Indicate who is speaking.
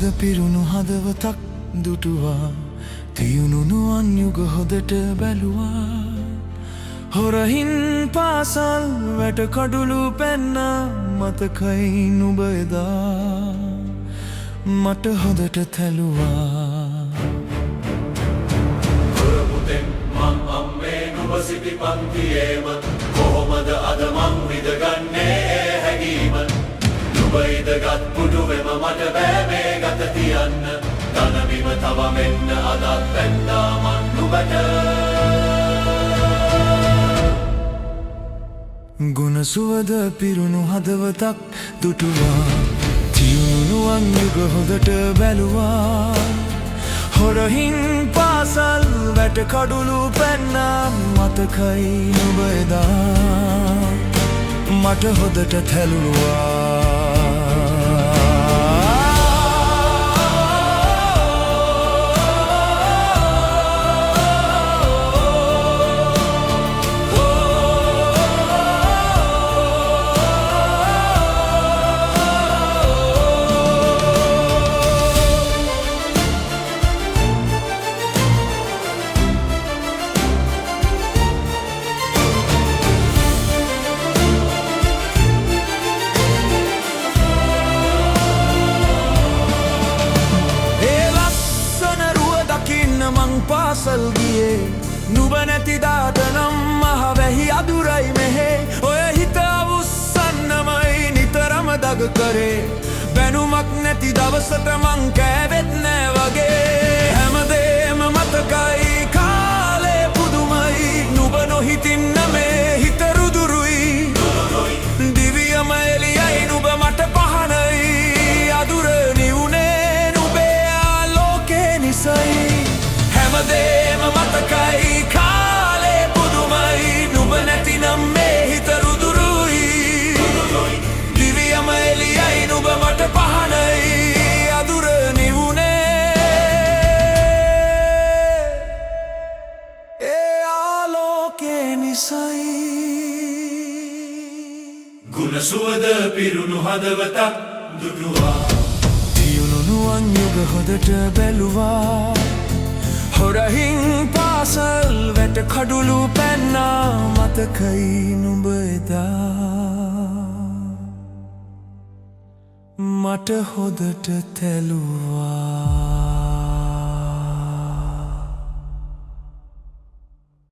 Speaker 1: සුවඳ පිරුණු හදවතක් දුටුවා තියුණු නුවන් යුග හොදට බැලුවා හොරහින් පාසල් වැට කඩුළු පැන්න මතකයි නුඹ එදා මට හොදට තැලුවා
Speaker 2: පුරපුතෙන් මං අම්මේ නුඹ සිටි පන්තියේම කොහොමද අද මං විඳගන්නේ හැඟීම නුඹ ඉදගත් පුඩුවෙම මට බෑ මේ ගත තියන්න තනබිම තව මෙන්න අදත් පැන්දා මන් නුඹට
Speaker 1: ගුණ සුවඳ පිරුණු හදවතක් දුටුවා තියුණු නුවන් යුග හොදට බැලුවා හොරහින් පාසල් වැට කඩුළු පැන්න මතකයි නුඹ එදා මට හොදට තැලුවා මං පාසල් ගියේ නුඹ නැති දාට නම් මහ වැහි අදුරයි මෙහෙ ඔය හිත අවුස්සන්නමයි නිතරම දග කරේ බැනුමක් නැති දවසට මං කෑවෙත් නෑ වගේ හැමදේම මතකයි කාලේ පුදුමයි නුඹ නොහිතින්න මේ හිත රුදුරුයි දිවියම එළියයි නුඹ මට පහනයි අදුර නිවුනේ නුඹේ ආලෝකේ නිසයි හැමදේම මතකයි කාලේ පුදුමයි නුඹ නැතිනම් මේ හිත රුදුරුයි දිවියම එළියයි නුඹ මට පහනයි අදුර නිවුනේ ඒ ආලෝකේ නිසයි
Speaker 2: ගුණ සුවඳ පිරුණු හදවතක් දුටුවා
Speaker 1: තියුණු නුවන් යුග හොදට බැලුවා හොරහින් පාසල් වැට කඩුළු පැන්න මතකයි නුඹ එදා මට හොදට තැලුවා